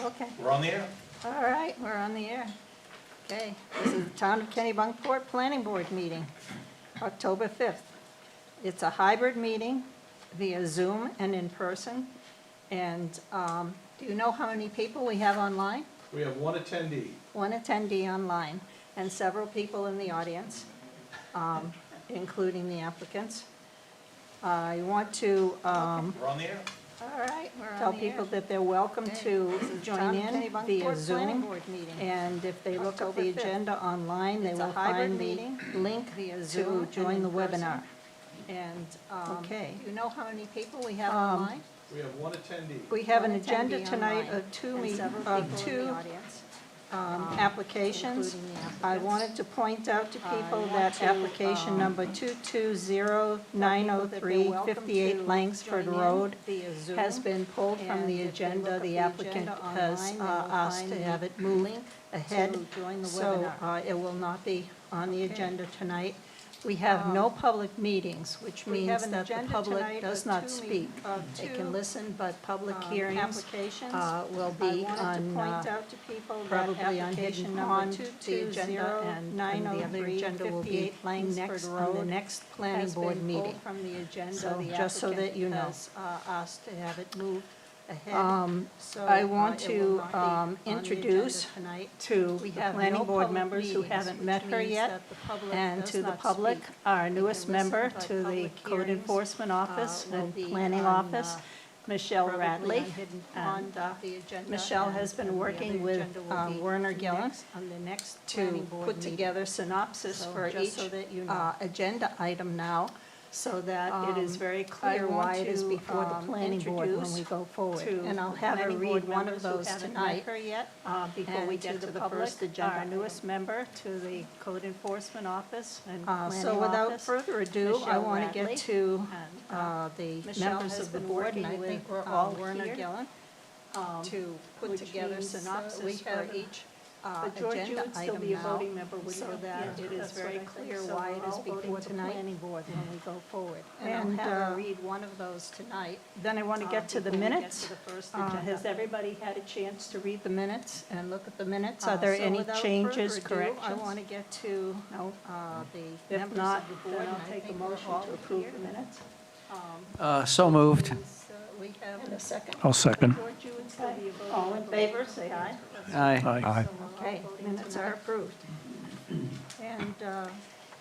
Okay, We're on the air. all right, we're on the air. Okay, this is the Town of Kennebunkport Planning Board meeting, October 5th. It's a hybrid meeting via Zoom and in person. And do you know how many people we have online? We have one attendee. One attendee online and several people in the audience, including the applicants. I want to We're on the air. all right, tell people that they're welcome to join in via Zoom. And if they look up the agenda online, they will find the link to join the webinar. And, okay. Do you know how many people we have online? We have one attendee. We have an agenda tonight of two applications. I wanted to point out to people that application number 220903, 58 Langsford Road, has been pulled from the agenda. The applicant has asked to have it moved ahead, so it will not be on the agenda tonight. We have no public meetings, which means that the public does not speak. They can listen, but public hearings will be on, probably on Hidden Pond, the agenda, and the other agenda will be next on the next planning board meeting. So, just so that you know. Asked to have it moved ahead. I want to introduce to the planning board members who haven't met her yet, and to the public, our newest member to the Code Enforcement Office and Planning Office, Michelle Radley. And Michelle has been working with Werner Gillen to put together synopsis for each agenda item now, so that it is very clear why it is before the planning board when we go forward. And I'll have her read one of those tonight before we get to the first agenda. Our newest member to the Code Enforcement Office and Planning Office. So without further ado, I want to get to the members of the board, and I think we're all Werner Gillen, to put together synopsis for each agenda item now, so that it is very clear why it is before the planning board when we go forward. And I'll have her read one of those tonight. Then I want to get to the minutes. Has everybody had a chance to read the minutes and look at the minutes? Are there any changes, corrections? I want to get to the members of the board, and I'll take a motion to approve the minutes. So moved. We have a second. I'll second. All in favor, say aye. Aye. Aye. Okay, minutes are approved. And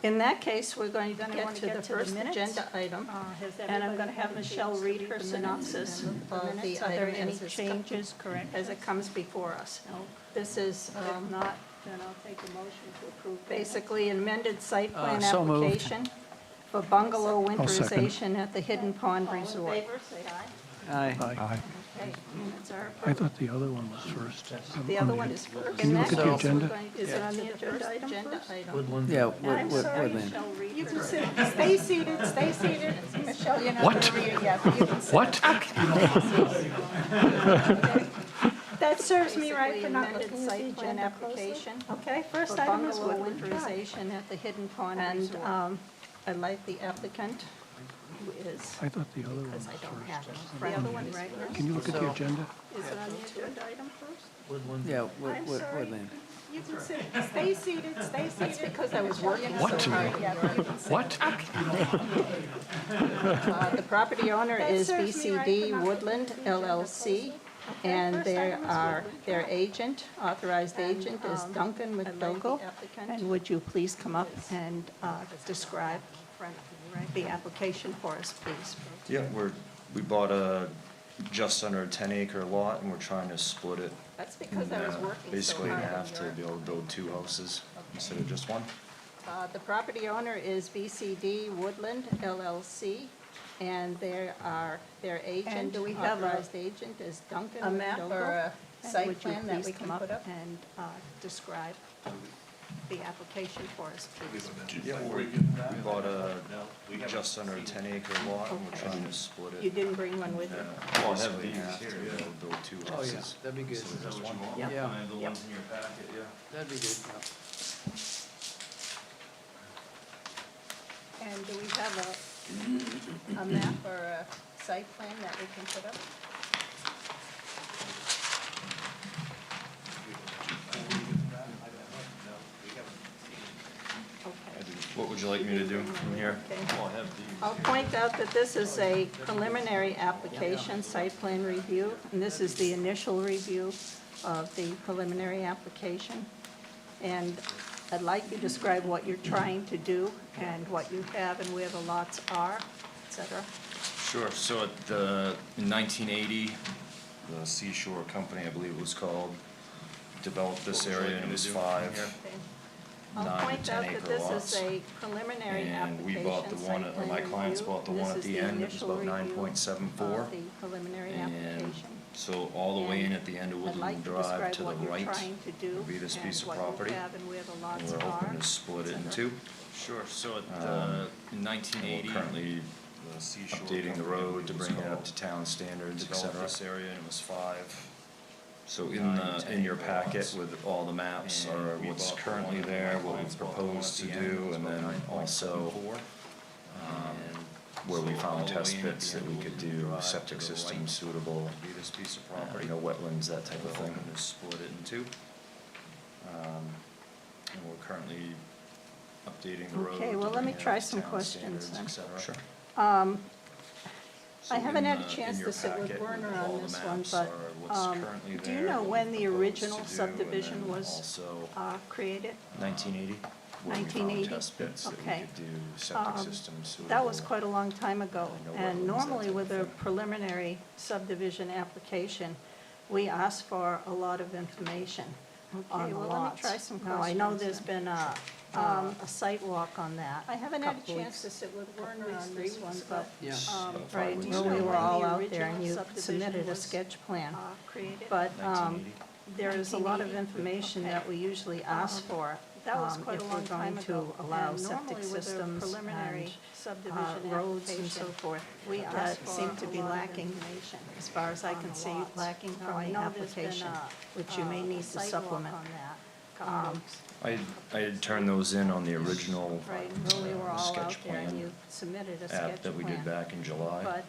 in that case, we're going to get to the first agenda item, and I'm going to have Michelle read her synopsis of the item. Are there any changes, correct, as it comes before us? This is, if not, then I'll take a motion to approve. Basically, an amended site plan So moved. application for bungalow second. winterization at the Hidden Pond Resort. All in favor, say aye. Aye. Aye. Okay, minutes are I approved. thought the other one was first. The other one is first. Can you look at the agenda? Is it on the agenda item first? Yeah, I'm sorry, Woodland. Michelle, read you can sit, stay seated, stay seated. Michelle, you're not What? going to read it yet, but you can sit. What? That serves me right for not looking at the agenda application. Okay, first item is winterization at the Hidden Pond Resort. And I'd like the applicant, who is, I thought the other one was because I don't first. have it. The other one is right now. Can you look at the agenda? Is it on the agenda item first? Yeah, I'm sorry. Woodland. You can sit, stay seated, stay seated. That's because I was working What? so hard. Yeah, but you can sit. What? The property owner is BCD Woodland LLC, and their agent, authorized agent is Duncan McDougall. And would you please come up and describe the application for us, please? Yeah, we bought a just under a 10-acre lot, and we're trying to split it That's because I was working so basically in hard. half to be able to build two houses instead of just one. The property owner is BCD Woodland LLC, and their agent, authorized agent is Duncan McDougall. A map or a site plan that we can put up and describe the application for us, please. Yeah, we bought a just under a 10-acre lot, and we're trying to split it. You didn't bring one with you? Basically in half to be able to build two Oh, yeah, houses. that'd be good. instead of just one. Yeah. Yeah, And the ones in your packet, yeah. that'd be good. And do we have a map or a site plan that we can put up? would you like me to do from here? Okay. Well, I have these. I'll point out that this is a preliminary application, site plan review, and this is the initial review of the preliminary application. And I'd like you to describe what you're trying to do and what you have and where the lots are, et cetera. Sure, so in 1980, the Seashore Company, I believe it was called, developed this What would you area, like and me it to was do? 5 Okay. I'll 9 to point 10 out that acre this lots. is a preliminary And application. we bought the one, site or my plan clients review. bought the This one at is the end, it was initial about review 9.74. of the preliminary And application. so all the way in And at the end of I'd Woodland like to Drive describe to the what you're right trying to do would be this piece of and what you property. have and where the And lots we're are. hoping to split it in et two. Sure, so In 1980, we're currently updating the road to bring it up to town standards, et cetera. This area, and it was 5. So in your packet with all the maps are what's currently there, what we propose to do, and then also where we found test pits that we could do septic systems suitable, wetlands, that type of thing. To split it in two. And we're currently updating the road. Okay, to well, let bring me it up try to some town questions standards, then. et cetera. Um, So I haven't in had a the- chance in your to sit with packet Werner all on the this one, maps but are what's currently do you there, know what when we the propose original to do, subdivision and then was also created? 1980, where we 1980? found test pits that we Okay. could do septic Um, systems suitable. That was quite a long time ago, No and wetlands, normally that type with of a thing. preliminary subdivision application, we ask for a lot of information on the well, let me lots. try some Now, I know questions there's then. been a site walk on that. I haven't had a chance to sit with Werner on this one, but, Yeah. right, Do you well, know we were when all the out there, and you original subdivision submitted a was, sketch plan. Created? But 1980. there is a lot of 1980? information that we usually ask for. That was quite a long time If we're ago. going to allow And septic normally with a systems preliminary and subdivision roads and so application, forth, we that ask for seem to a be lot of lacking, information as far as I on can the see, lots. lacking Now, from I the know there's been application, which you may a need to site walk supplement. on that a couple weeks. I had turned those in on the original Right, well, we were all sketch out there, and plan you submitted a sketch plan. app that we did back in July. But,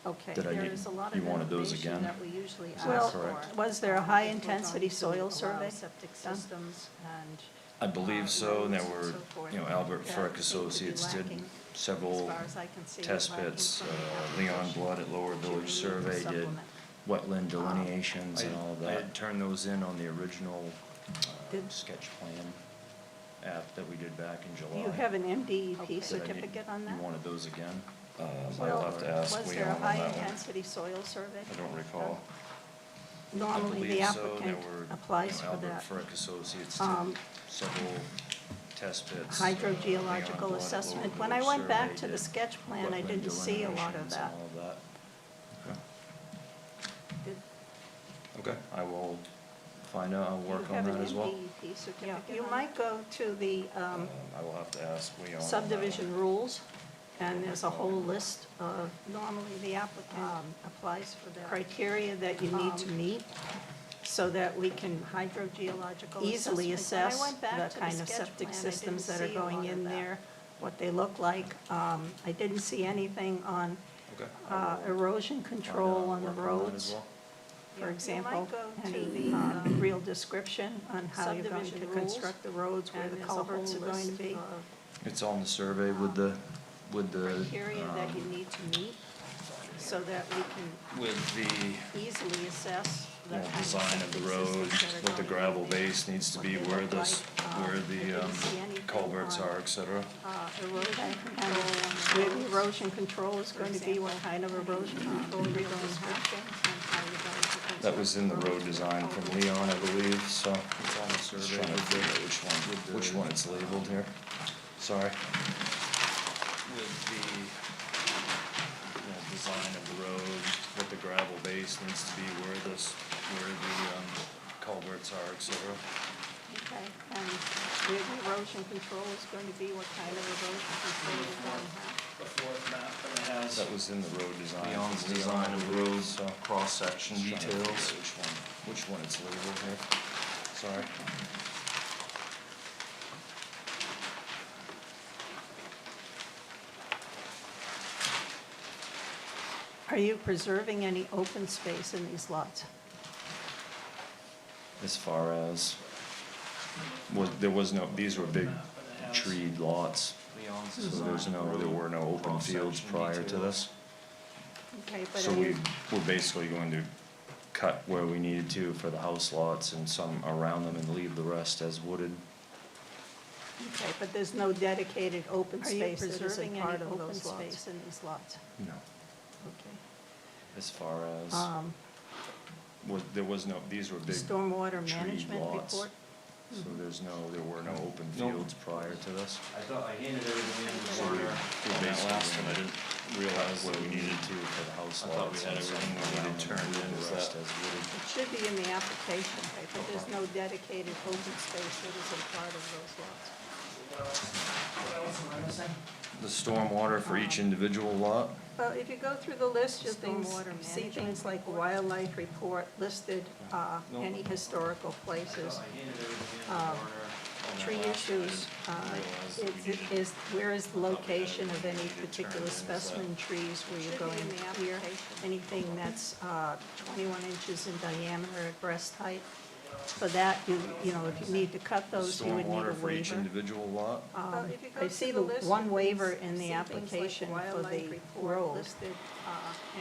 okay. Did I there need- is a lot you of wanted those information again? that we usually Is ask that for. correct? Was there a If we're high-intensity going to soil allow survey septic done? systems and I believe so, and there were, roads and so forth Albert that Frick seem to be Associates did lacking, several as far as I can see, test lacking pits. from the Leon application. Blood at Lower You may Village need to Survey did supplement. wetland delineations and all of I that. had turned those in on the original Did- sketch plan app that we did back in Do July. you have an MDEP Okay. Did I need- certificate on that? You wanted those again? I'll Well, have to ask was Leon there a on that one. high-intensity soil survey? I don't recall. I Normally, the believe so. There applicant were, applies for Albert that. Frick Associates Um, did several test pits. Leon Hydrogeological Blood at assessment. Lower When I Village went back Survey to the did sketch plan, I wetland didn't see a lot of delineations that. and all of that. Did- Okay, I will find out, I'll work on that as well. you have an MDEP certificate Yeah, you on might go to the I will have to ask Leon on that subdivision one. rules, and there's a whole list of, normally the applicant applies for the criteria that you need to meet, so that we can hydrogeological easily assessment. When I assess went back the to the kind of sketch septic plan, I systems didn't that are see a going lot of in that. there, what they look like. I didn't see anything on Okay. I will erosion find out control and on the work that as roads, well. for Yeah, you example, might go to any the, real description on how you're going to subdivision rules, construct the roads, where and the there's a whole culverts are going to list be. of It's on the survey with the, Criteria that you need to meet, so that we can with the easily assess the kind of design of the septic road, systems that are what the going gravel in there, base needs to what be, they where look the, like. where I the didn't see anything culverts on, are, et cetera. Erosion control, where the erosion control is going to be, what kind of erosion control you're going to have. That was in the road design from Leon, I believe, so it's on the survey. Trying to figure out which one it's labeled here. Sorry. With the design of the road, what the gravel base needs to be, where the culverts are, et cetera. Okay, and where the erosion control is going to be, what kind of erosion control you're going to have. The fourth map that it has. That was in the road design. Leon's from design of the road, so cross-section just trying to figure out details. which one it's labeled here. Sorry. Are you preserving any open space in these lots? As far as, there was no, these were big treed lots. So there were no open fields prior to this. Okay, but So are we you, were basically going to cut where we needed to for the house lots and some around them and leave the rest as wooded. okay, but there's no dedicated open Are you space that isn't preserving part any of open those lots? space in these lots? No. Okay. As far as, there was no, these were big Stormwater tree management lots. report? So there were no open fields prior to this. I thought I handed everything in the corner We on that basically last one, I went didn't realize where that we needed to for the house I thought we lots had and some everything we around needed them turned and in. the Is rest that- as wooded. It should be in the application, but there's no dedicated open space that isn't part of those lots. The stormwater for each individual lot? Well, if you go through the list, you'll Stormwater see management things like wildlife report listed, any historical places, tree issues, where is the location of any particular specimen trees where you're going to clear, anything that's 21 inches in diameter at breast height. For that, you know, if you need to cut those, you would need a Stormwater for each waiver. individual lot? I see the one waiver in the application for the road,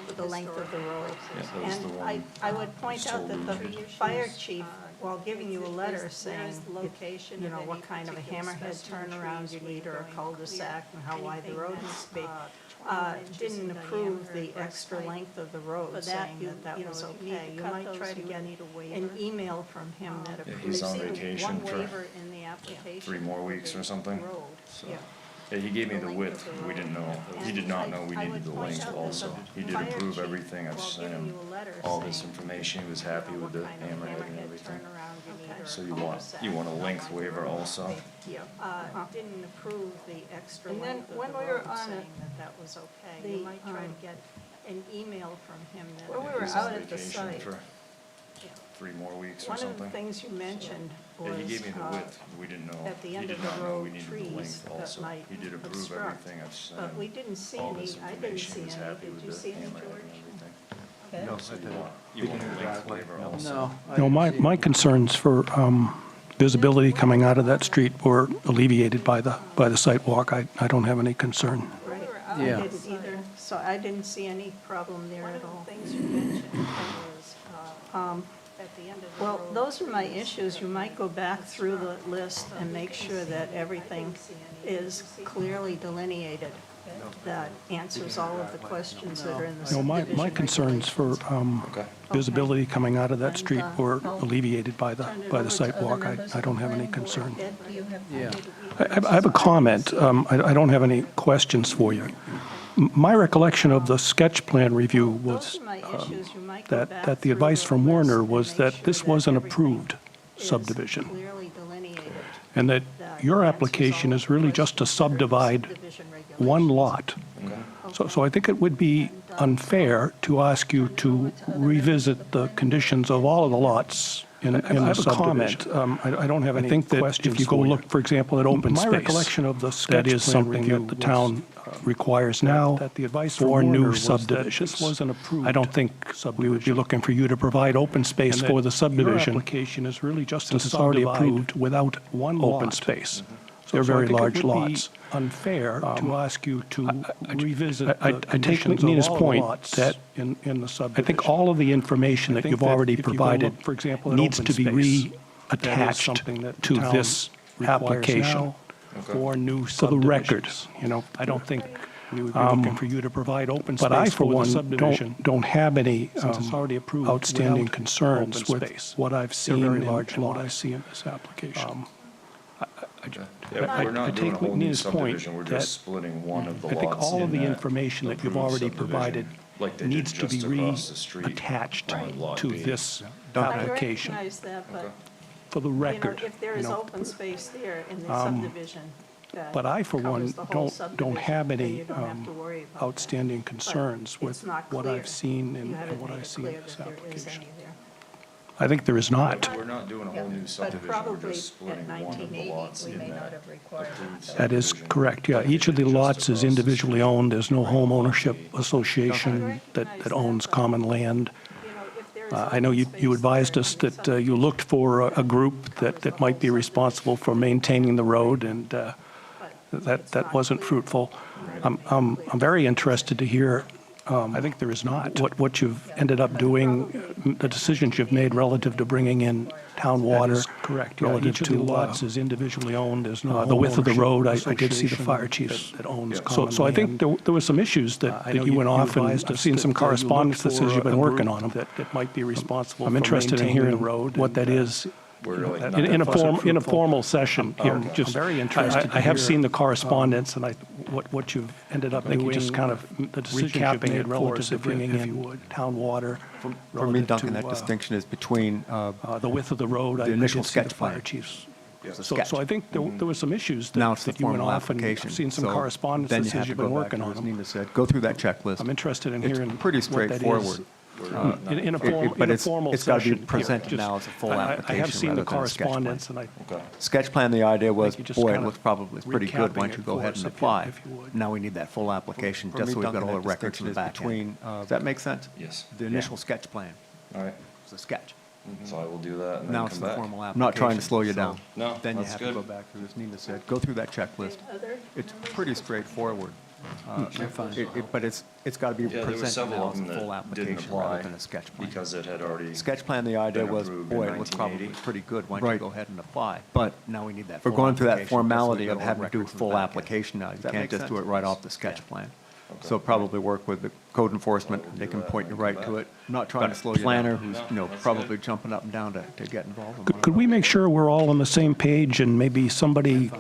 for the length of the road. Yeah, that was the And one. I would point out that the Sold. fire chief, while giving you a letter saying, you know, what kind of a hammerhead turnaround you need or a cul-de-sac and how wide the road needs to be, didn't approve the extra length of the road, saying that that was okay. You might try to get an email from him that Yeah, approves. he's on I see the vacation one for waiver in the application 3 more for weeks the or something. road. So- Yeah. Yeah, he gave me the length width, of the we didn't know, road. he did not And know we I needed would the point length out that also. the He did fire approve chief, everything, I've while sent giving him you a letter all this saying, information, he was happy with the hammerhead and everything. So you want a length waiver also? Yeah, didn't approve the extra And then length of when the we were road, on saying it, that that was okay. the, You might try to get an email from him that. When we Yeah, were he's on out at the vacation site, for 3 more weeks or One of the something. things you mentioned Yeah, was, he gave me the width, we didn't know, at the he end did of the not know we road, needed trees the length that also. might He did approve obstruct. everything, I've sent But we him didn't see all any, this I didn't information, see he was any. happy Did with you the see any, hammerhead George? and everything. okay? So you want a length waiver also? No. I No, my, didn't see my it. concerns for visibility coming out of that street were alleviated by the sidewalk. I don't have any concern. Right. Yeah. I didn't either, so I didn't see any problem there at all. One of the things you mentioned was, at the end of the road. Well, those are my issues. You might go back through the list and make sure that everything is clearly delineated, that answers all of the questions that are in the No, subdivision. my concerns for Okay. visibility coming out of that And, street were I'll alleviated by Turn it the over to sidewalk. other members I of don't the have any planning board. concern. Ed, do you have? Yeah. I have a comment. I don't have any questions for you. My recollection of the sketch plan review was Those are my issues. You might go back that the through advice the from list Warner and was make that sure this that was an everything approved is subdivision, clearly delineated. and that your application is really just to subdivide one lot. So I think it would be unfair to ask you to revisit the conditions of all of the lots in the subdivision. I don't have any questions. If you go look, for example, at open space, my recollection of the sketch that is something that the town requires now for new subdivisions. I don't think we would be looking for you to provide open space for the subdivision. Your application is really just since it's already approved without one open space. They're very large lots. Unfair to ask you to revisit the conditions of all the lots that in the subdivision. I think all of the information that you've already provided, for example, needs to be reattached to this application for new subdivisions. For the record, you know, I don't think we would be looking for you to provide open space. But I, for one, don't have any outstanding concerns with what I've seen and what I see in this application. Yeah, we're not doing a take whole new Nina's point subdivision, we're that just splitting one of the I think lots all of in the that information that you've approved already subdivision, provided like they did needs to be just across the street reattached on Lot to B. this I application recognize that, but, for the you know, record. if there you is know. open space there in the subdivision that But I, for one, covers the whole don't subdivision, have then any you don't have to worry about that. outstanding concerns But with it's not what clear. I've seen You and haven't what made I it see in clear this that there is application. any there. I think there is not. We're not doing a whole new But subdivision, we're probably just splitting at one of the 1980, lots we in may not that have required approved that. That is subdivision. correct, yeah. Like they Each of did the just lots is across the individually street. owned. There's no home ownership I association that recognize owns that, but, common land. You know, if there is I know open you space advised there us in the that you looked for a group that might be responsible for maintaining the road, and that wasn't fruitful. I'm very interested to hear, I think there is not, what you've ended up doing, the decisions you've made relative to bringing in town water. Correct. Relative to lots is individually owned, there's no the width of the road, I did see the fire chief that owns common land. So I think there were some issues that you went off, and I've seen some correspondence that says you've been working on them. That might be responsible. I'm interested in hearing what that is. In a formal session here. okay. Just very interested. I have seen the correspondence, and what you've ended up making, just kind of the decisions you've made relative to bringing in town water. For me, Duncan, that distinction is between the width of the road. the initial sketch fire plan. chiefs. It's a So sketch. I think there were some issues Now it's the that you went formal off, and application. I've seen some So correspondence then that you have says to you've go been back working to, on as them. Nina said, go through that checklist. I'm interested in hearing It's pretty what that is. straightforward. In a But formal it's got to be session. presented Just- now as a full I application have seen the rather than a sketch plan. correspondence, and Okay. Sketch plan, the idea was, you just boy, it kind of looks probably pretty good, why don't you recapping go it ahead for and us, apply? if you would. Now we need that full application, For just me, so we've got Duncan, all the that records in the back distinction end. Does that make sense? Yes. The initial sketch plan, All right, it's a sketch. so I will do that and Now then it's come the back. formal application. Not trying to slow you so down. No, Then you that's have to good. go back through, as Nina said, go through that checklist. It's pretty straightforward. But it's got to be Yeah, there were presented several now of as a them full that didn't application rather apply than a sketch plan. because it had already. Sketch plan, the idea been was, approved boy, in it looks probably 1980. pretty good, why don't you Right. go ahead and apply? But now we need that We're full going through that application, just so we've formality got of all the having to do records in the full back end. application now. You Does that can't make just do sense? it right off the sketch plan. So probably work with the code enforcement, So we'll they do can that point you and right come to back. it. Not trying to Got a slow you down. planner who's, No, that's Probably good. jumping up and down to get involved. in Could we make sure we're all on the same page, and maybe somebody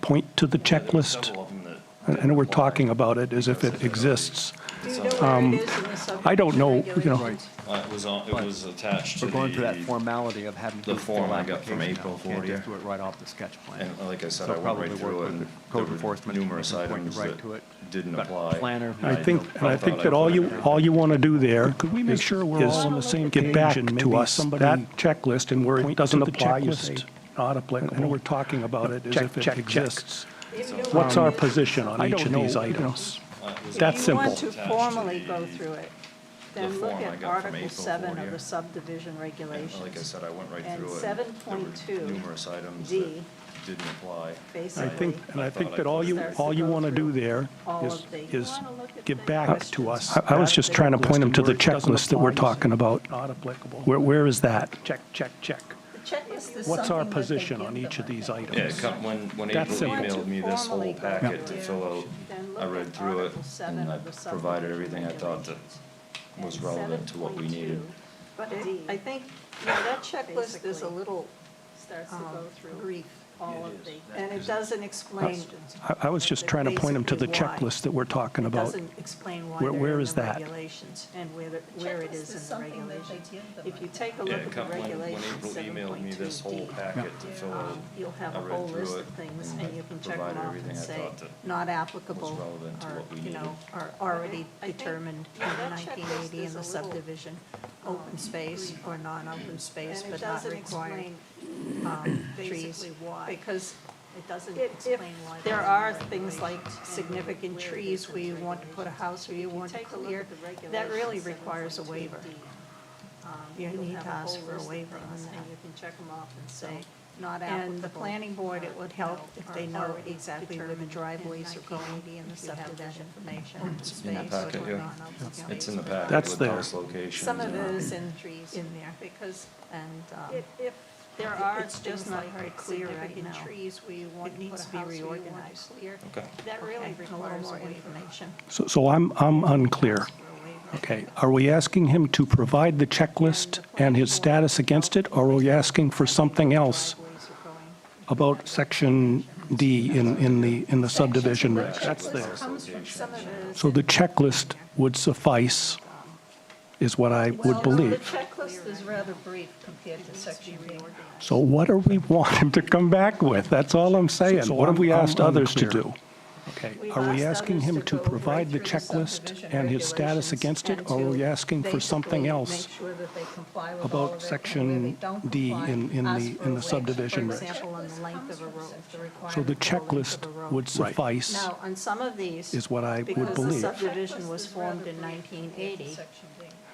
point to the Yeah, there were checklist? several of them that I know we're didn't apply talking about it as if because it had already- exists. Do you know where it is in the subdivision I don't know, regulations? It was attached to We're going through that the, formality of having to the do a full form I got from application now. April You can't 40th. just do it right off the sketch plan. and like I said, So I went probably right work through it with and the there code were enforcement, numerous they can point you items right that to it. didn't Got apply. planner. I think I that thought I all put you, everything. all you want to do there is all on the same get page, back and to maybe us that checklist, and where it doesn't apply, you say, checklist. not applicable. I know we're talking about it as Check, if it check, check. exists. If you What's want our to- position on each of these items? That's If you want simple. to formally go through it, the then look form I at got from Article April 7 of 40th. the subdivision And regulations. like I said, I went right And through it. 7.2 There were numerous items D, that didn't apply. basically. I think that all you want to do there All is, of the- is You wanna look at give the back to questions. us. I was just trying to point them to the checklist that we're talking about. Not applicable. Where is that? Check, check, check. The checklist is What's our something that they position give on them, each of I these think. Yeah, items? when That's April simple. emailed me this whole Formally go packet to through, fill out, then look I read at through it Article 7 and I of the provided subdivision everything I thought that regulations. was And relevant to what we 7.2 needed. But I think, that checklist is a little starts to go through brief, all of the, and it doesn't explain. I was just trying to point them to the basically why. checklist that we're talking It about. doesn't explain why Where- they're where in is the that? regulations and where it is in the regulations. If you take a Yeah, look at the when regulations, April emailed me this whole 7.2D, packet to fill out, you'll have I a read whole through list it of things, and and you can check them provided off everything and I say, thought that not applicable, was relevant to or, what we you know, needed. are already determined in the 1980 in the subdivision, open space or non-open space, but not required trees. Because It doesn't if explain why. there they're in are the things like regulations. significant trees where you want to put a house or you want to take a look clear, at the that really regulations, requires a waiver. You You'll need have to a ask whole for a list of waiver on things, that. And you can check them off and So, say, not And applicable. the planning board, it would help if they know already exactly where the determined driveways are in going, 1980 in the if you have that subdivision. information. Open Open In the space packet, or yeah. non-open It's space. in the packet That's with there. those locations. Some of and it everything. is in Trees. there, because, and, If there are it's just things not like very clear right significant now. trees where you want It to needs put to a be house or you want to reorganized. clear, Okay. that really Okay, a little requires a more waiver. information. So I'm unclear. Okay, are we asking him to provide the checklist and his status against it, or are we asking for something else about section D in the subdivision regs? That's there. So the checklist would suffice, is what I would The believe. checklist is rather brief compared to section D. So what do we want him to come back with? That's all I'm saying. So What have we I'm asked others to unclear. do? Okay, We've are we asked asking others him to to go provide the right through the checklist subdivision and his status regulations against it, and or are we to asking for something basically else make sure that they comply with all about of it, and where they section don't D comply, in ask the for a in the waiver. subdivision For regs? example, on the length of a road, the So the requirement for the length checklist of a road. would suffice, Now, on some of these, is what I would because the believe. subdivision was formed in 1980,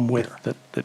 minimum width that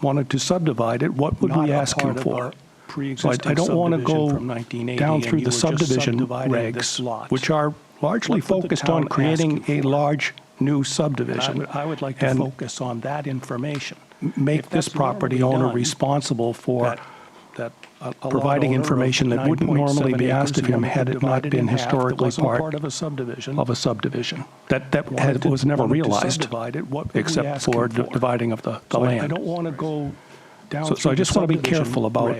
wanted to subdivide it, what would not we a ask him part of for? our So I don't want to go down through the subdivision regs, which are largely focused on creating a large new subdivision. I would like to focus on that information. Make this property owner responsible for providing information that wouldn't normally be asked of him had it not been historically part of a subdivision. That was never realized, except for dividing of the land. I don't want to go down. So I just want to be careful about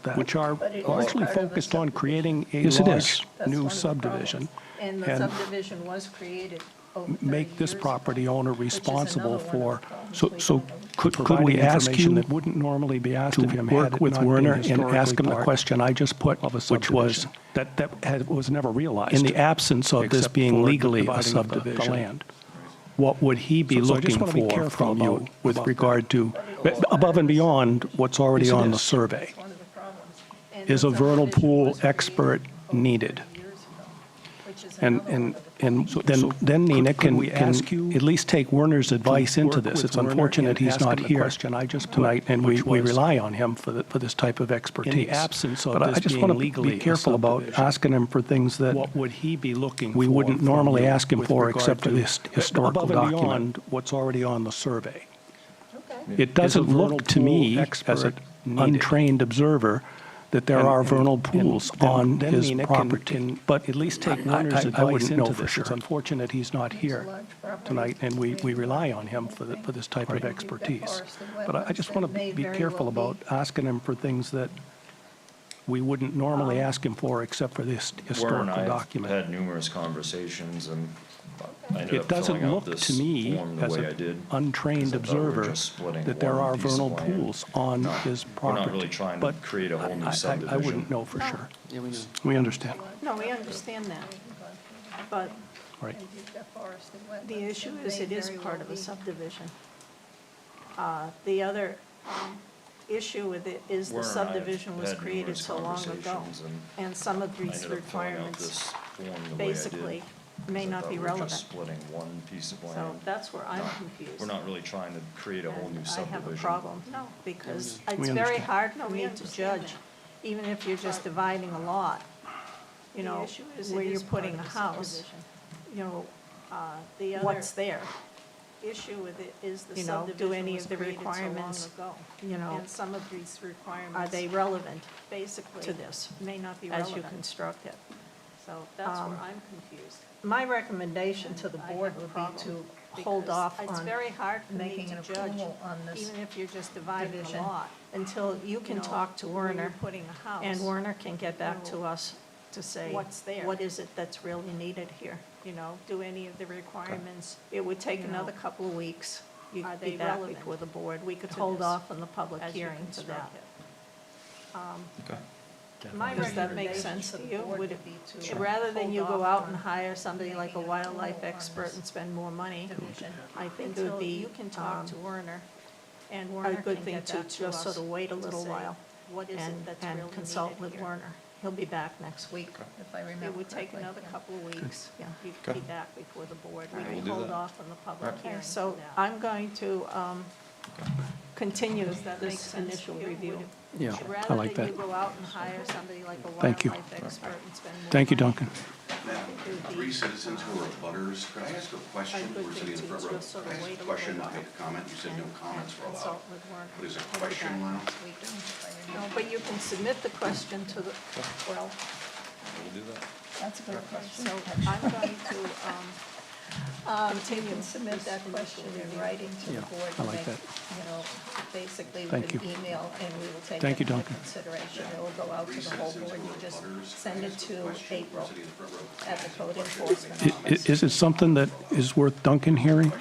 that. Which are largely focused on creating a large new subdivision. And the subdivision was created over 30 Make this years property ago, owner which is responsible another one of for, the problems so could we ask you that wouldn't normally be asked of him to had work it with not been Werner and historically ask him the part question I just put, which was, was never realized. In the absence of this being legally a subdivision, what would he be looking for from you with regard to, above and beyond what's already on the survey? one of the problems. And Is the a vernal subdivision pool was created expert over needed? 30 years ago, which is And, another one and, of the and then Nina can at least take Werner's advice into this. It's unfortunate he's not here tonight, and we rely on him for this type of expertise. But I just want to be careful about asking him for things that we wouldn't normally ask him for except for this historical document. What's already on the survey. Okay. It doesn't look to me, as an untrained observer, that there are vernal pools on his property. But at least take Werner's advice. I wouldn't know for sure. It's unfortunate he's not here tonight, and we rely on him for this type of expertise. But I just want to be careful about asking him for things that we wouldn't normally ask him for except for this Warren historical and I document. had numerous conversations, and I ended It up doesn't filling out look this to me, form the as way I an did. untrained 'cause I thought we were observer, just splitting that there one are piece of vernal land. pools on his We're property. not really trying to But create a whole new I subdivision. wouldn't know for sure. Yeah, we know. We understand. No, we understand that. But Right. the issue is it is part of a subdivision. The other issue with it is the Warren and I have subdivision was had created numerous so long ago. conversations, And some of I these ended up filling out requirements this form the way I did, basically may 'cause I not thought be we were relevant. just splitting one piece of So land. that's where I'm Not- confused. We're not really trying to create a whole new And I subdivision. have a problem, no, because We it's very understand. hard for me to judge, even if you're just dividing a lot, you The know, issue is it where you're is part putting a of a house, subdivision. you know, The what's other there, issue with it is the You know, do subdivision any was of the created so long requirements, ago. you know, And some of these requirements. are they relevant Basically. to this May not be as you relevant. construct it? So that's um, where I'm confused. My recommendation to the I board have a would problem, be to hold because off It's on very hard for me making to an judge, approval on this even if you're just dividing a division lot. until you can know, talk to where you're Werner, putting a house. and Werner can get back you to know, us to say, what's there. what is it that's really needed here? You know, do any of the requirements, It would take You know, another couple of weeks. You are could they be back relevant before the board. We could to hold this off on the public as you hearing for construct that. it? Okay. My Does that make recommendation sense to to the you? board Would would it be to Rather than you hold go off out and on hire somebody like a making wildlife approval on expert this and spend more money, division I think it would until be you can talk to Werner, and Werner a can good thing get to back to just sort us of wait a to little say, while what is it and, that's and really consult needed with here? Werner. He'll be back next week, if I remember It would take correctly. another couple of weeks. Yeah. You could be Okay. back before the board. We We'll can do hold that. off on the public Okay, hearing for so that. I'm going to continue Does that make this sense initial to you? review. Would it- Yeah, I Rather like than that. you go out and hire somebody like a Thank you. wildlife expert and spend more. Thank you, money, Duncan. Now, three citizens who are butters, could I ask a question? A good We're sitting in the thing front to row. just sort Could I of ask wait a a question, little not make a comment? You said no comments were allowed. Consult with Werner. But is a He'll be question back allowed? next week, if I No, remember. but you can submit the question to the, well, We'll do that. that's a good question. So I'm going to, You can submit that question in writing to the Yeah, board. I and like make, that. You know, basically Thank with an you. email, and we will take Thank it you, into Duncan. consideration. It will go out to the whole board. You just send it to April Sitting in the front row. at the code enforcement I- office. Is it something that is worth Duncan hearing?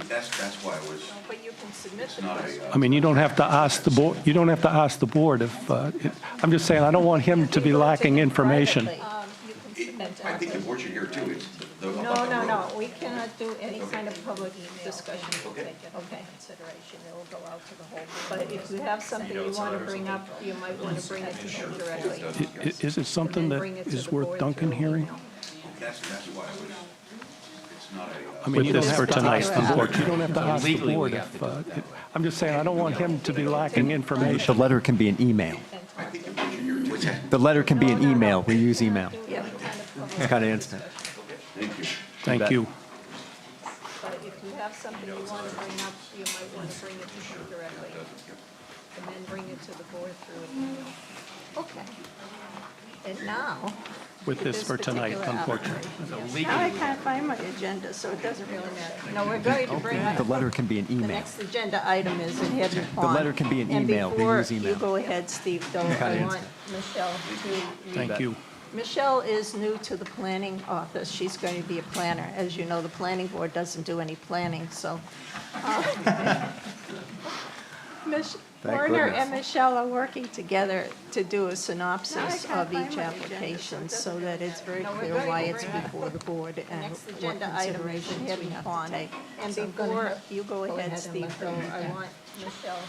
That's why I was, But you can submit it's the not question. a, I mean, you don't have to ask the board, you don't have to ask the board if, I'm just saying, I don't want him to be lacking information. You can submit I that. think the board should hear too. It's the. No, about the no, road. no, we cannot do any kind of public discussion. Okay. Okay. Consideration, it will go out to the whole board. But if you have something you want to bring up, you might want to bring it to him directly. Is it something that is worth Duncan hearing? That's why I was, it's not a. I mean, you don't have to ask the board, you don't have to ask the Legally, we board have if, I'm just saying, I don't want him to be lacking information. The letter can be an email. I think it would What's that? The letter can be an email. We use email. Yeah. It's kind of instant. Thank you. Thank bet. you. But if you have something you want to bring up, you might want to bring it to me directly, and then bring it to the board through an email. Okay. And now, With this for tonight, particular unfortunately. now I can't find my agenda, so it doesn't really matter. No, we're going to bring The up, letter can be an the email. next agenda item is in Haddon Pond. letter can be an email. We use And email. before you go ahead, Steve, though, I Kinda want Michelle to read. Thank you. Michelle is new to the planning office. She's going to be a planner. As you know, the planning board doesn't do any planning, so. Warner goodness. and Michelle are working together to do a synopsis of each application so that it's very clear why it's before the board and what considerations we have to take. And before you go ahead, Steve, though, I want Michelle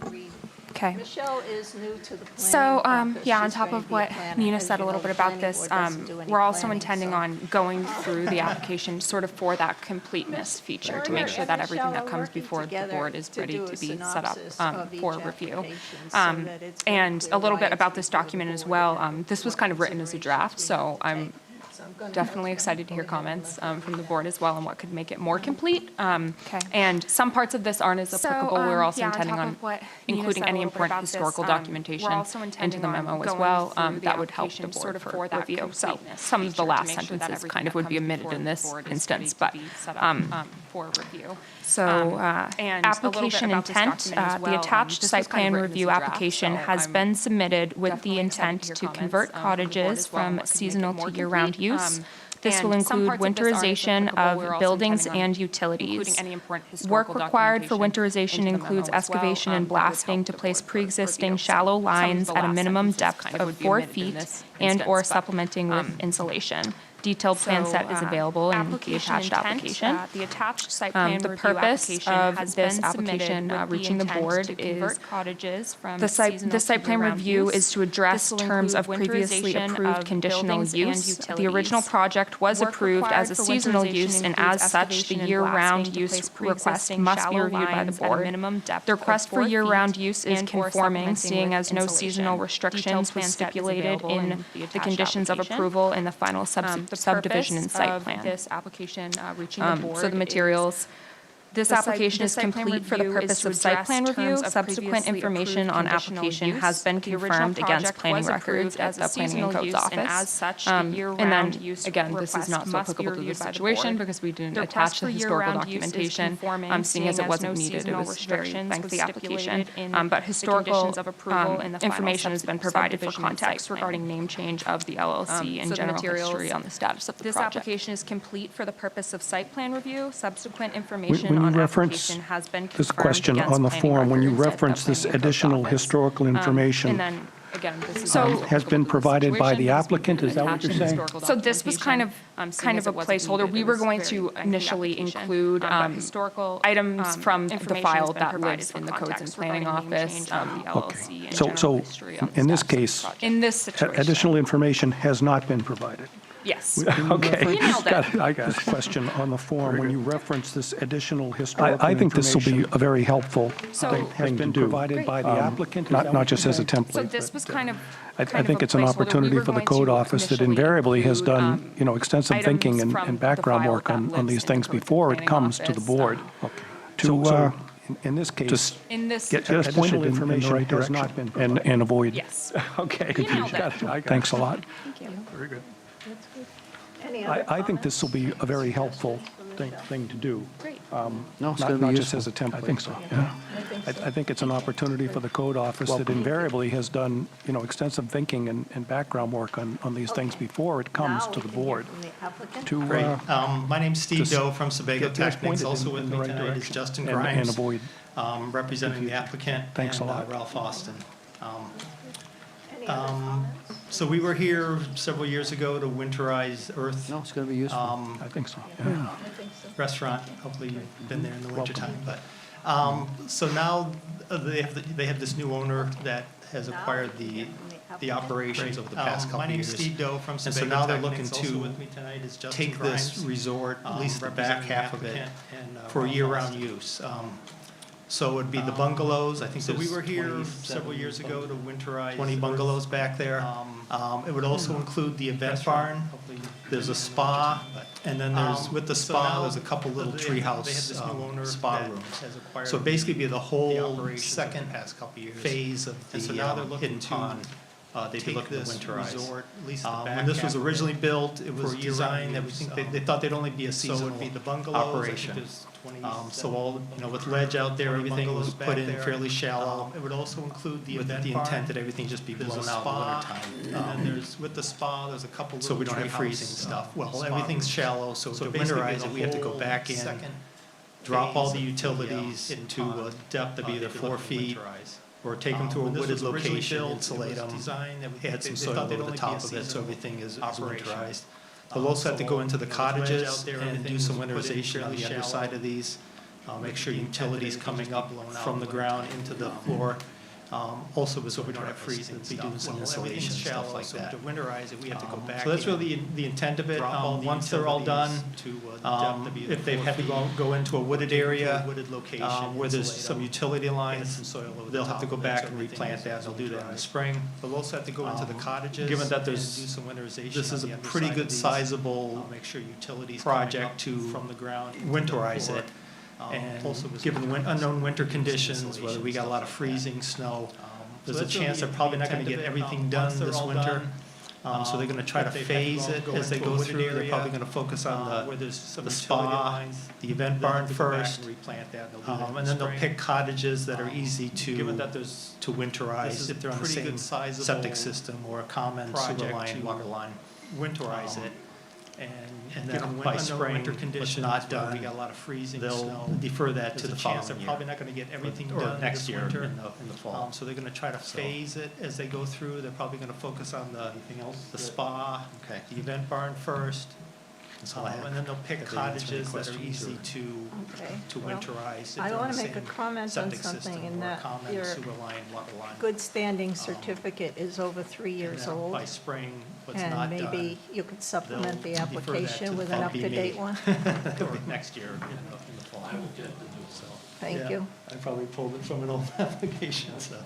to read. Okay. Michelle is new to the planning So, office. yeah, on She's top going of to be a what planner. Nina As said you a little know, bit the about planning this, board doesn't do any we're also planning, intending so- on going through the application sort of for that completeness feature to make sure that everything that comes before the board is ready to be set up for review. And a little bit about this document as well. This was kind of written as a draft, so I'm definitely excited to hear comments from the board as well on what could make it more complete. And some parts of this aren't as applicable. We're also intending on including any important historical documentation into the memo as well. That would help the board for review. So some of the last sentences kind of would be omitted in this instance, but for review. So application intent, the attached site plan review application has been submitted with the intent to convert cottages from seasonal to year-round use. This will include winterization of buildings and utilities. Work required for winterization includes excavation and blasting to place pre-existing shallow lines at a minimum depth of 4 feet and/or supplementing with insulation. Detailed plan set is available in the attached application. The attached site plan review application of this application reaching the board is the site plan review is to address terms of previously approved conditional use. The original project was approved as a seasonal use, and as such, the year-round use request must be reviewed by the board. The request for year-round use is conforming, seeing as no seasonal restrictions was stipulated in the conditions of approval in the final subdivision and site plan. This application reaching the board. So the materials. This application is complete for the purpose of site plan review. Subsequent information on application has been confirmed against planning records at the Planning and Codes Office. And as such, and then, again, this is not so applicable to this situation because we didn't attach the historical documentation, seeing as it wasn't needed. It was very lengthy application. But historical information has been provided for context regarding name change of the LLC and general history on the status of the project. This application is complete for the purpose of site plan review. Subsequent information When you reference this question on the form, when you reference this additional historical information, And then, again, this is has been provided by the applicant, is that what you're saying? So this was kind of a placeholder. We were going to initially include items from the file that lives in the Codes and Planning Office, the LLC, and general So history on the in this status of the case, project. In this situation, additional information has not been provided. yes. Okay. You nailed it. I got a question on the form. When you reference this additional historical information. I think this will be a very helpful thing to do. Provided by the applicant? Not just as a template. So this was kind of I think it's an opportunity for the code office that invariably has done, extensive thinking and background work on these things before it comes to the board. To, in this case, get pointed in the right direction and avoid. Yes. Okay. You nailed it. Thanks a lot. Thank you. Very good. Any other I think this will comments? be a very helpful thing to do. Great. No, it's going to be Not just useful. as a template. I think so, yeah. I think it's an opportunity for the code office that invariably has done, extensive thinking and background work on these things before it comes Now to we the can hear board. from the applicant. To, Great. My name's Steve just Doe from Sebago get us Technics. pointed Also in with the me right tonight is direction Justin and Grimes, avoid. representing the applicant. Thanks a and, lot. Ralph Austin. Any other comments? So we were here several years ago to winterize Earth No, it's going to be useful. I think so, yeah. I think so. restaurant. Hopefully you've been there in the wintertime. But so now they have this new owner that has acquired the operations over the past couple of years. My name's Steve Doe from Sebago Technics. And so now they're looking to take this resort, at least the back half of it, for year-round use. So it would be the bungalows, I think so we were here several years ago to winterize 20 bungalows back there. It would also include the event barn, there's a spa, and then there's, with the spa, there's a couple little treehouse spa rooms. So basically be the whole second phase of the hidden pond. They'd be looking to winterize. When this was originally built, it was designed that we think they thought they'd only be a seasonal operation. So all, you know, with ledge out there, everything was put in fairly shallow. It would also include the event barn. With the intent that everything just be blown out in the wintertime. And then there's, with the spa, there's a couple little so we don't have freezing stuff. Well, everything's shallow, so to winterize it, we have to go back in, drop all the utilities into a depth of either 4 feet, or take them to a wooded location, insulate them, add some soil over the top of it, so everything is winterized. They'll also have to go into the cottages and do some winterization on the underside of these. Make sure utilities coming up from the ground into the floor. Also, so we don't have freezing, be doing some insulation, stuff like that. To winterize it, we have to go back. So that's really the intent of it. Once they're all done, if they've had to go into a wooded area, where there's some utility lines, they'll have to go back and replant that. They'll do that in the spring. They'll also have to go into the cottages. Given that this is a pretty good sizable project to winterize it. And given the unknown winter conditions, whether we got a lot of freezing snow, there's a chance they're probably not going to get everything done this winter. So they're going to try to phase it as they go through. They're probably going to focus on the spa, the event barn first, and then they'll pick cottages that are easy to winterize if they're on the same septic system or a common sewer line, water line. Winterize it. And then by spring, what's not done, we got a lot of freezing they'll defer that to the following year. They're probably not going to get everything done next year in the fall. So they're going to try to phase it as they go through. They're probably going to focus on the spa, the event barn first. And then they'll pick cottages that are easy to winterize. I want to make a comment on something in that your good standing certificate is over 3 years old. By spring, what's not done. And maybe you could supplement the application with an up-to-date one. Next year in the fall. Thank you. I probably pulled it from an old application, so.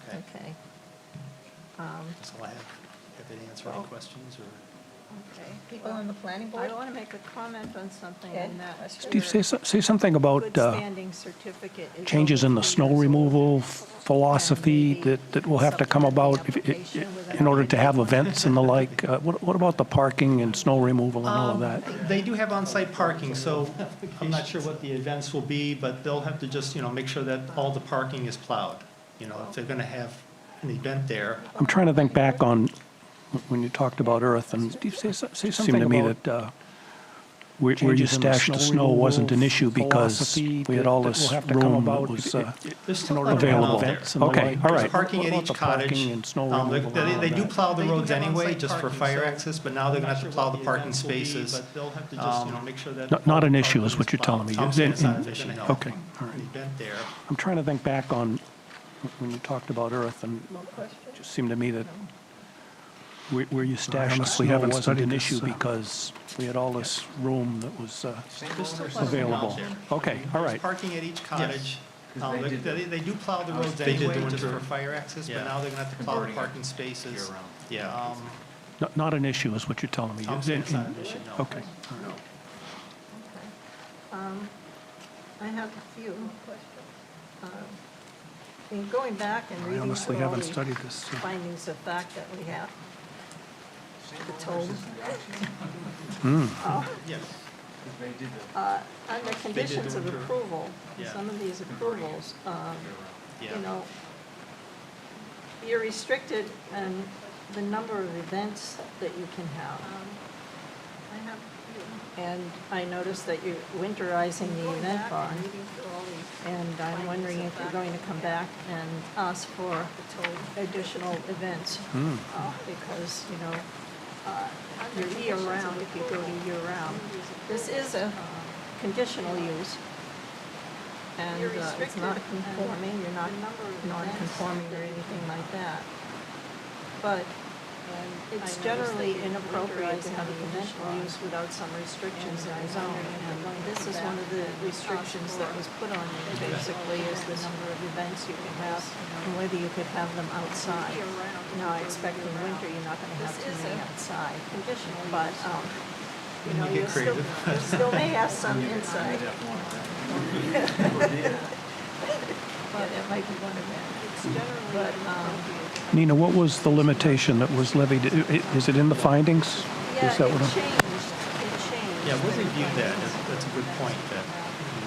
Okay. That's all I have. If they answer any questions or. Okay. People on the planning board? I want to make a comment on something in that. Steve, say something about Good standing certificate is changes in over the 3 snow years old. removal philosophy that will have to come about in order to have events and the like. What about the parking and snow removal and all of that? They do have on-site parking, so I'm not sure what the events will be, but they'll have to just, make sure that all the parking is plowed. If they're going to have an event there. I'm trying to think back on when you talked about earth, and Steve, say something to me that where you stashed the snow wasn't an issue because we had all this room that was available. Okay, all right. There's parking at each cottage. They do plow the roads anyway, just for fire access, but now they're going to have to plow the parking spaces. But they'll have to just, make sure that. Not an issue is what you're telling me. Okay, all right. Event there. I'm trying to think back on when you talked about earth, and it just seemed to me that where you stashed the snow wasn't an issue because we had all this room that was available. Okay, all right. There's parking at each cottage. They do plow the roads anyway, just for fire access, but now they're going to have to plow the parking spaces. Yeah. Not an issue is what you're telling me. It's not an issue, no. Okay. I have a few. In going back and reading honestly through all haven't the studied this. findings of fact that we have, the told. Yes. Under conditions of approval, Yeah. some of these approvals, you're restricted in the number of events that you can have. And I noticed that you're winterizing the event barn, and I'm wondering if you're going to come back and ask for additional events. Because, you're year-round if you go to year-round. This is a conditional use, and it's not conforming, you're not non-conforming or anything like that. But It's generally inappropriate to have a conditional use without some restrictions in the zone. And this is one of the restrictions that was put on you, basically, is the number of events you can have and whether you could have them outside. Now, I expect in winter, you're not gonna have too many outside, but, you know, you still may have some inside. But it might be one of them. It's generally, but, Nina, what was the limitation that was levied? Is it in the findings? yeah, Is that what it changed. Yeah, we'll review that. That's a good point, that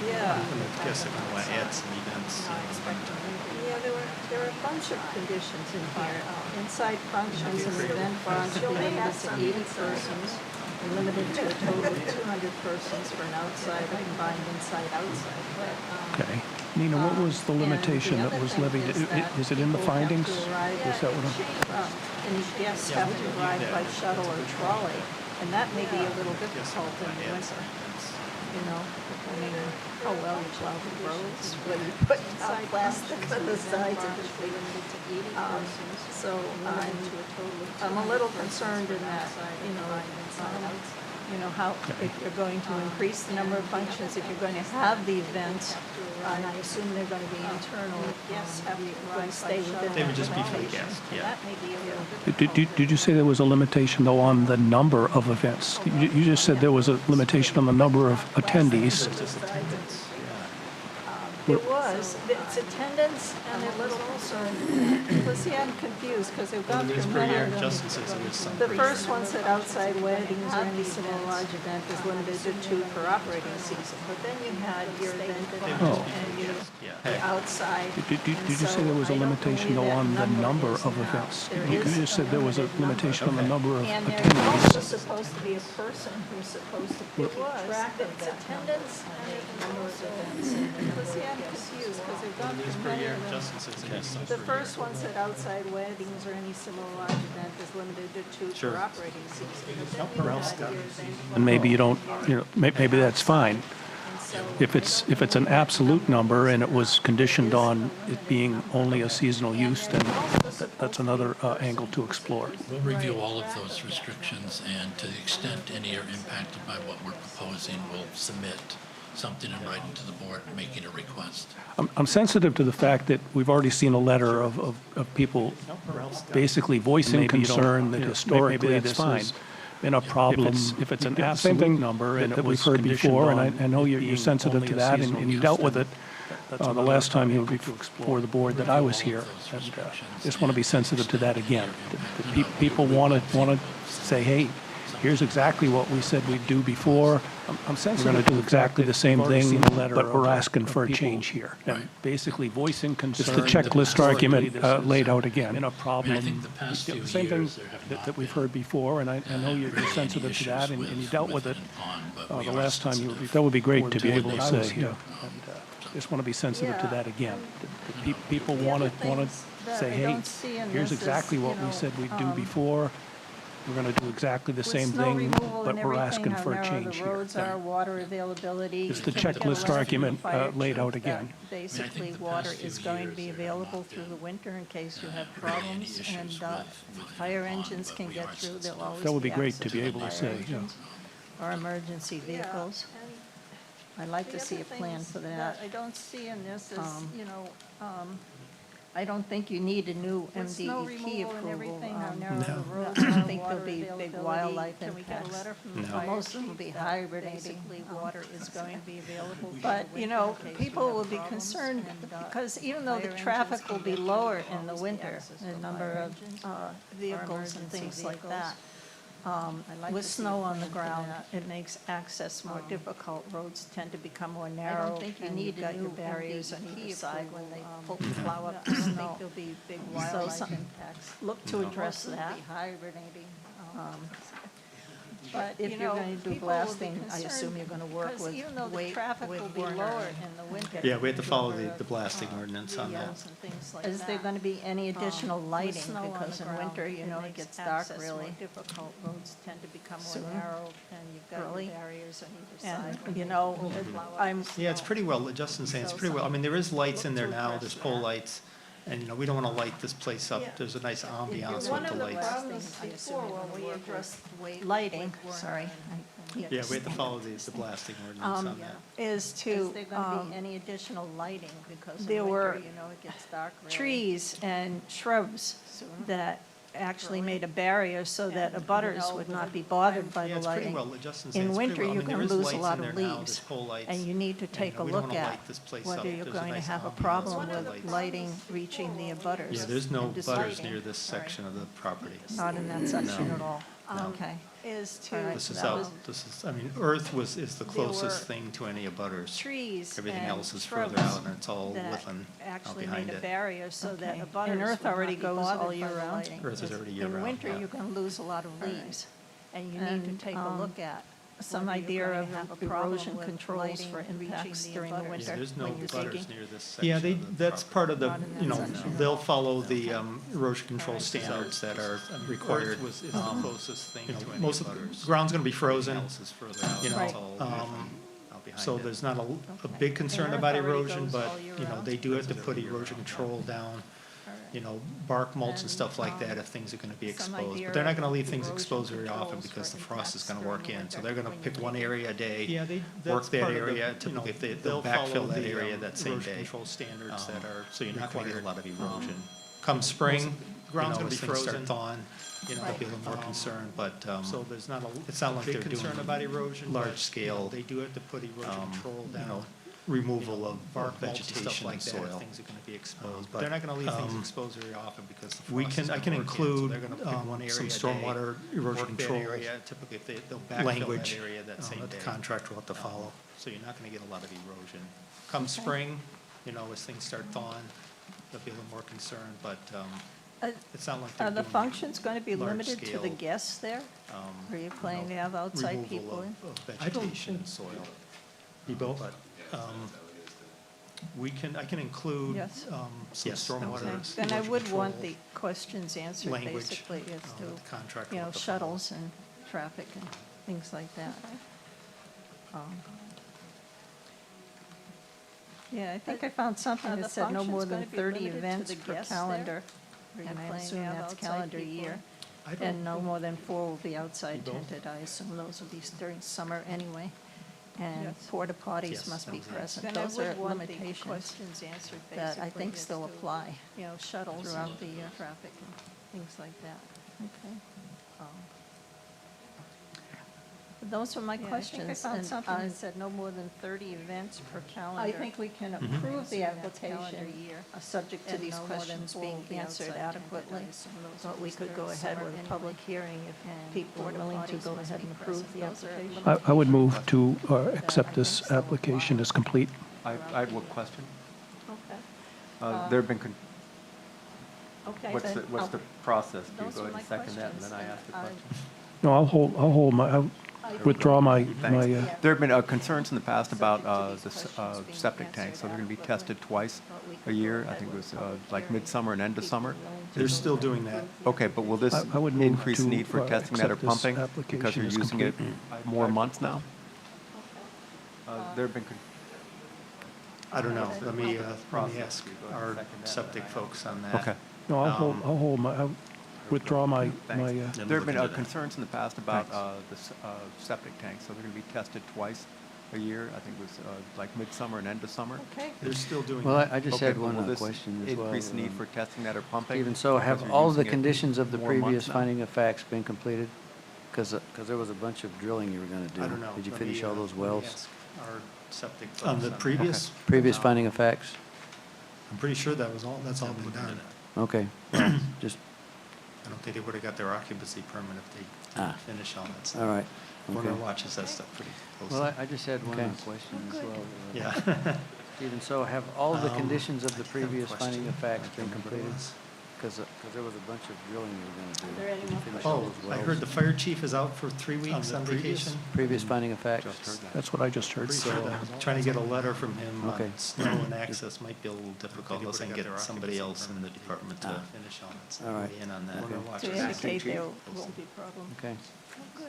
Yeah. I'm gonna guess if we want to add some events. Yeah, there were a bunch of conditions in here. Inside functions and event bars will be limited to 80 persons and limited to a total of 200 persons for an outside or combined inside-outside. Okay. Nina, what was the limitation that was levied? Is it in the findings? Is that what Any guests have to arrive by shuttle or trolley, and that may be a little difficult in the winter, you know? I mean, oh, well, you plow the roads, whether you put plastic on the sides of the street. So I'm a little concerned in that, you know, how, if you're going to increase the number of functions, if you're going to have the events, and I assume they're going to be internal, guests have to stay within. They would just be for the guests, yeah. That may be a little difficult. Did you say there was a limitation, though, on the number of events? You just said there was a limitation on the number of attendees. It was, it's attendance, and they're a little concerned. Well, see, I'm confused, because they've gone Visitors through per many year, of them. Justin says there was some. The first one said outside weddings or any similar large event is limited to 2 per operating season. But then you had your event and your outside. Did you say there was a limitation, though, on the number of events? You just said there was a limitation on the number of And there's also attendees. supposed to be a person who's supposed to keep track of that attendance and the number of events. Well, see, I'm confused, because they've gone through many of them. Justin says there is some The per first one said outside weddings or any similar large event is limited to 2 Sure. per operating season. But then Nope, you or else had that- your event And maybe you don't, maybe that's fine. If it's an absolute number and it was conditioned on it being only a seasonal use, then that's another angle to explore. We'll review all of those restrictions, and to the extent any are impacted by what we're proposing, we'll submit something in writing to the board making a request. I'm sensitive to the fact that we've already seen a letter of people basically voicing concern that historically this has been a problem. If it's an absolute number and that we've heard before, and I know you're sensitive to that, and you dealt with it the last time you were before the board that I was here. And just want to be sensitive to that again. That people want to say, hey, here's exactly what we said we'd do before. I'm sensitive. We're going to do exactly the same thing, but we're asking for a change here. And basically voicing concern. It's the checklist argument laid out again. In a problem. I think the past few Same thing years, there have not that we've heard before, and I know you're really sensitive any to that, issues and you dealt with it but we the are last time you were sensitive before. That would be great to be to able what to they say, say. just want to be sensitive to that again. That people want to say, hey, here's exactly what we said we'd do before. We're going to do exactly the same thing, but we're asking for a change The here. roads are, water availability. It's the you can get a checklist letter argument from the fire laid chief out that again. Basically, the water past few is going to be years, there have available not through the been, winter in case you have really any problems. issues And with fire pond, engines but can we get are through. There'll sensitive. always That would be great access to be to able to fire say, engines or emergency vehicles. I'd like to see a plan for that. I don't see in this is, I don't think you need a new MDEP approval. I don't think there'll be big wildlife impacts. Most of them will be hibernating. Water is going to be available. But, people will be concerned because even though the traffic will be lower in the winter, the number of vehicles and things like that, with snow on the ground, it makes access more difficult. Roads tend to become more narrow. I don't think you need a new barriers on either side when they plow up the snow. There'll be big wildlife impacts. Look to address that. But if you're going to do blasting, I assume you're going to work with even though the traffic will be Warner lower in the winter. Yeah, we have to follow the blasting ordinance on that. Is there going to be any additional lighting? Because in winter, it gets dark really. Difficult. Roads tend to become more narrow and you've got barriers on either side. Yeah, it's pretty well, Justin's saying it's pretty well, I mean, there is lights in there now, there's pole lights, And, you know, we don't want to light this place up. There's a nice ambiance with the lights. problems before when we addressed lighting, sorry. Yeah, we have to follow the blasting ordinance on that. Is Is to, there going to be any additional lighting because there in were winter, you know, it gets dark really trees and shrubs soon. that actually made a barrier so that abutters would not be bothered by Yeah, the it's pretty lighting. well, Justin's saying In it's pretty winter, well. I you mean, there can is lose a lights lot in of there now, leaves. there's pole lights. And you need to And, take a we don't look wanna at light this place whether up. you're There's a going to nice have a ambiance problem with the with lights. lighting reaching the abutters. Yeah, there's no and just butters lighting. near this section of the property. Not in that section No. at all. No. Okay. Is to. This is out, I mean, Earth is the closest thing to any abutters. Trees Everything and else is further shrubs out, and it's all that woodland out actually behind made a it. barrier so that Okay. abutters And Earth would not already be goes all bothered year by the round? lighting. Earth is already year-round. In winter, yeah. you can lose a lot of leaves, and you need to And, take a look at Some whether you're idea going of to have a problem erosion with controls lighting for reaching impacts the during the abutters. Yeah, winter there's no when you're butters digging? near this section Yeah, of the that's property. part of the, Not in that you know, section. they'll follow the erosion control standards that are required. Earth is the closest thing You know, to any most of abutters. the ground's gonna be frozen, Everything else is further out, you know, it's all woodland out behind so it. there's not a Okay. big concern And Earth about already erosion, goes but, all year you know, round? they do have to put erosion control down, you know, bark mulch and stuff like that if things are gonna be some exposed. idea But they're not gonna of leave things erosion exposed very often controls because for the frost is impacts gonna during work the in, so winter they're gonna when pick you're one digging? area a day. Yeah, Work that area, typically if they'll they'll follow backfill that the, area that same erosion day. control standards Um, that are So you're not gonna get a lot of required. erosion. Come spring, you ground's know, gonna as be things start frozen. thawing, you know, I'll be a little more concerned, but, So there's not a it's not like big they're concern doing about erosion, but, large scale, they do have to put erosion control you know, down. removal of bark mulch and vegetation stuff like and that if soil. things are gonna be exposed. But They're not gonna leave things um, exposed very often because the We frost can, is I gonna can work in, so include they're gonna pick one area some a day, stormwater erosion work that control area, typically if they'll backfill language that area that same that the day. contractor will have to follow. So you're not gonna get a lot of erosion. Come spring, you know, as things start thawing, they'll be a little more concerned, but it's not like they're Are doing the functions going to be large limited to the scale, guests there? Are you planning to you know, have outside removal people in? of I don't vegetation and soil. Be both, but I can include Yes. some Yes, that was stormwater. Okay. Then I erosion would want control the questions answered language, basically as that the to, contractor you will know, have to follow. shuttles and traffic and things like that. Yeah, I think I found something that said no more than 30 events per calendar. And I assume that's calendar year. I don't And no think- more than 4 will be outside don't? tented. I assume those will be during summer anyway. And Yes. porta potties Yes, must that be was it. present. Then I Those would are want the limitations questions answered that I basically think as still to, apply you know, shuttles throughout and the year. traffic and things like that. Okay. Those were my Yeah, I think I questions. found and something I- that said no more than 30 events per calendar. I think we can Mm-hmm. approve the Assume that's calendar application, year. subject to And these no more than questions 4 being will be answered outside tented. adequately. I assume those But will we be could go during ahead summer with a anyway. public hearing if And people are porta willing to potties go must ahead be and approve present. the Those are application. I would move to accept this application as complete. I have one question. Okay. There have been, Okay, what's then what's the process? Do you those go were ahead and my second that, and then I questions, ask the and question? No, I'll withdraw my, Thanks. my, There have been concerns in the past about Subject to the these questions being septic tanks, so they're going to be answered tested twice But we a could year. go I ahead think it with was public like hearing midsummer and end of if summer. people are willing to They're go still ahead doing and that. approve the Okay, but will this I would move increase to, need for testing that or accept this pumping? Because application you're as using it complete. more months now? There have been, I don't know, let me Process. ask You go ahead and our second that, septic and I folks on that. okay. No, I'll hold my, I'll withdraw my, Thanks. my, There have been Look into that. concerns in the past about Thanks. the septic tanks, so they're going to be tested twice a year. I think it was like midsummer and end of summer. Okay. They're still doing Well, that. I just Okay, had but one will this question as well. increase need for testing that or pumping? Even so, because have you're all of the using it conditions of the more months previous now? finding of facts been completed? Because there was a bunch of drilling you were going to do. I don't know. Did you Let finish me, all those let me wells? ask Our septic folks On the that. previous, Previous finding of facts? I'm pretty sure that's all been done. Okay, well, just, I don't think they would have got their occupancy permit if they Ah. didn't finish all that stuff. all right. Warner Okay. watches that stuff pretty Well, closely. I just had one Okay. question as well. Yeah. Even so, have all of the Um, conditions of I the did have a previous finding question. of facts I can't been remember what it completed? was. Because there was a bunch of drilling you were going to do. Are there any Did you more finish all Oh, those I wells? heard the fire chief is out for 3 weeks the on previous- vacation. Previous finding of facts? Just heard that. that's what I just heard. Pretty sure that, trying to get a letter from him Okay. on snow and access might be a little difficult They unless I can would've got get their somebody occupancy else in the department to Ah. finish all that stuff. All right. Weigh in on that. Warner To watches. indicate there Chief. won't be problem. Okay. Oh, good,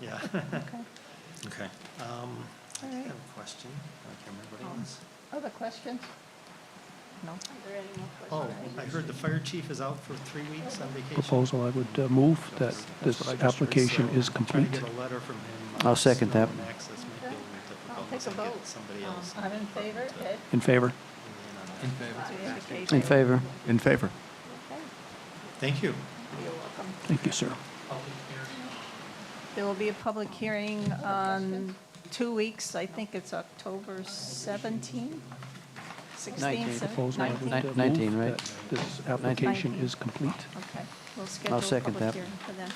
yeah. Yeah. Okay. Okay. I right. have a question. I can't remember what it was. Other questions? No. Oh, I heard the fire chief is out for 3 weeks on vacation. Proposal, I would move that this application is Trying complete. to get a letter from him. I'll second that. Access might be a little difficult I'll take unless a I get vote. somebody else. I'm in favor, Ed? In favor? In favor? In favor. Thank you. Thank you, sir. There will be a public hearing on 2 weeks, I think it's October 17, 16, 19th. Proposal, I would 19. move 19, right? that this application 19. is complete. Okay, we'll schedule a second public that. hearing for them.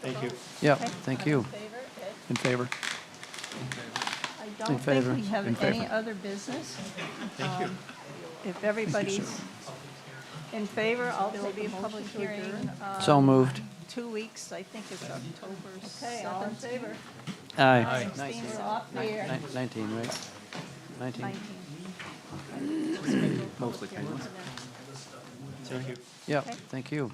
Thank you. Yeah, Okay. thank you. In favor? I In don't think favor. we have In any favor. other business. Thank you. If everybody's sir. in favor, there will be a public hearing. So moved. 2 weeks, I think it's October 7th. Okay, all in favor? Aye. 16, we're off the air. 19, right? 19? 19. Mostly painless. Thank you. Yeah, thank you.